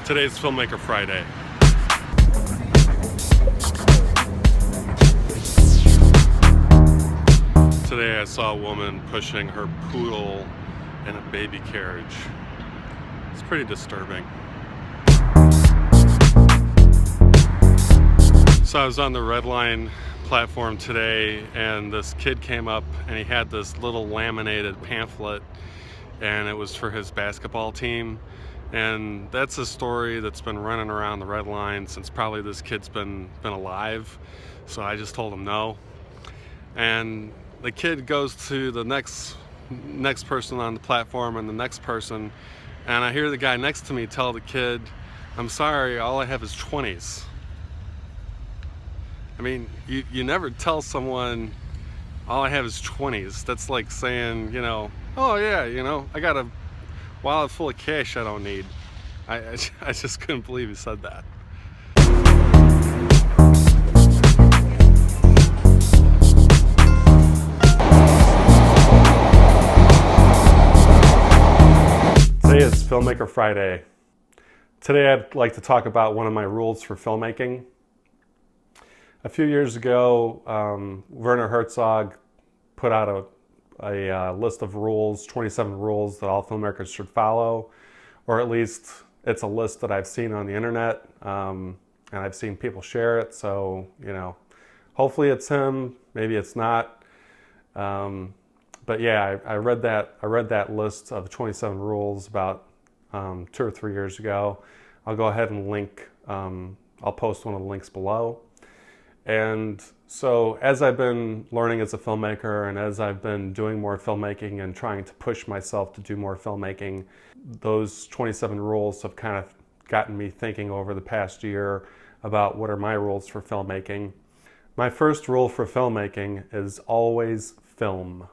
Today's Filmmaker Friday. Today I saw a woman pushing her poodle in a baby carriage. It's pretty disturbing. So I was on the Red Line platform today, and this kid came up and he had this little laminated pamphlet, and it was for his basketball team. And that's a story that's been running around the Red Line since probably this kid's been alive. So I just told him no. And the kid goes to the next person on the platform and the next person, and I hear the guy next to me tell the kid, "I'm sorry, all I have is 20s." I mean, you never tell someone, all I have is 20s. That's like saying, oh yeah, I got a wallet full of cash I don't need. I just couldn't believe he said that. Today is Filmmaker Friday. Today I'd like to talk about one of my rules for filmmaking. A few years ago, Werner Herzog put out a list of rules, 27 rules that all filmmakers should follow, or at least it's a list that I've seen on the internet, and I've seen people share it, so, hopefully it's him, maybe it's not. But yeah, I read that list of 27 rules about 2 or 3 years ago. I'll go ahead and link, I'll post one of the links below. And so as I've been learning as a filmmaker and as I've been doing more filmmaking and trying to push myself to do more filmmaking, those 27 rules have kind of gotten me thinking over the past year about what are my rules for filmmaking. My first rule for filmmaking is always film.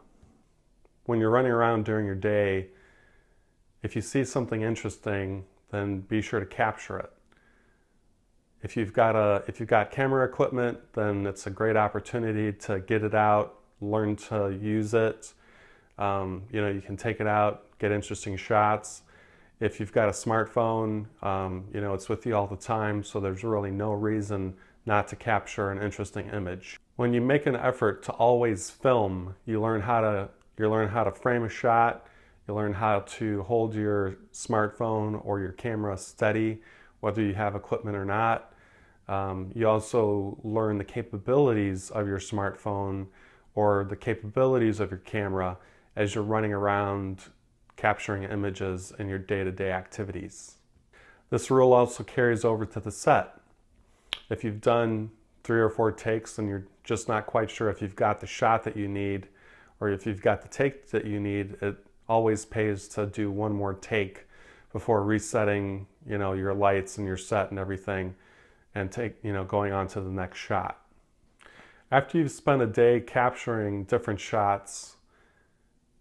When you're running around during your day, if you see something interesting, then be sure to capture it. If you've got camera equipment, then it's a great opportunity to get it out, learn to use it. You can take it out, get interesting shots. If you've got a smartphone, it's with you all the time, so there's really no reason not to capture an interesting image. When you make an effort to always film, you learn how to frame a shot, you learn how to hold your smartphone or your camera steady, whether you have equipment or not. You also learn the capabilities of your smartphone or the capabilities of your camera as you're running around capturing images in your day-to-day activities. This rule also carries over to the set. If you've done 3 or 4 takes and you're just not quite sure if you've got the shot that you need or if you've got the take that you need, it always pays to do one more take before resetting, your lights and your set and everything, and going on to the next shot. After you've spent a day capturing different shots,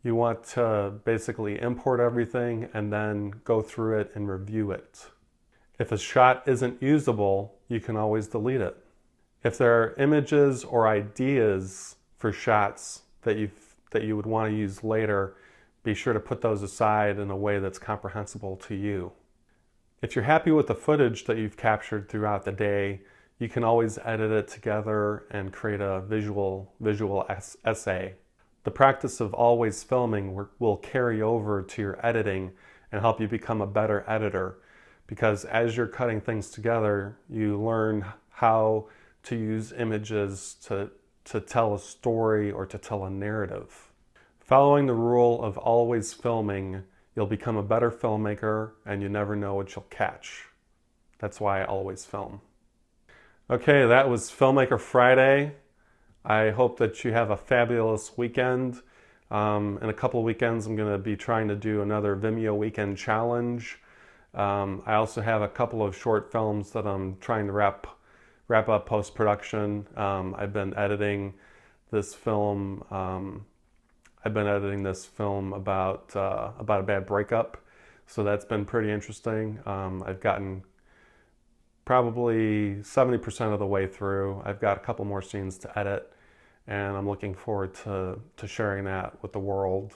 you want to basically import everything and then go through it and review it. If a shot isn't usable, you can always delete it. If there are images or ideas for shots that you would want to use later, be sure to put those aside in a way that's comprehensible to you. If you're happy with the footage that you've captured throughout the day, you can always edit it together and create a visual essay. The practice of always filming will carry over to your editing and help you become a better editor, because as you're cutting things together, you learn how to use images to tell a story or to tell a narrative. Following the rule of always filming, you'll become a better filmmaker, and you never know what you'll catch. That's why I always film. Okay, that was Filmmaker Friday. I hope that you have a fabulous weekend. In a couple of weekends, I'm going to be trying to do another Vimeo Weekend Challenge. I also have a couple of short films that I'm trying to wrap up post-production. I've been editing this film. About a bad breakup, so that's been pretty interesting. I've gotten probably 70% of the way through. I've got a couple more scenes to edit, and I'm looking forward to sharing that with the world.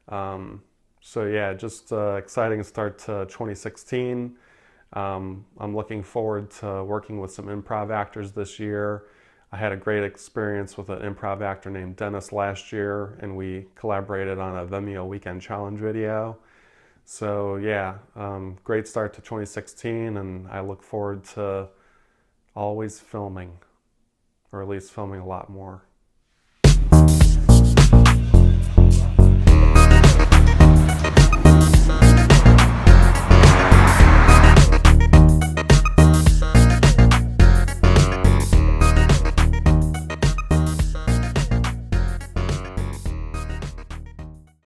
So yeah, just exciting start to 2016. I'm looking forward to working with some improv actors this year. I had a great experience with an improv actor named Dennis last year, and we collaborated on a Vimeo Weekend Challenge video. So yeah, great start to 2016, and I look forward to always filming, or at least filming a lot more.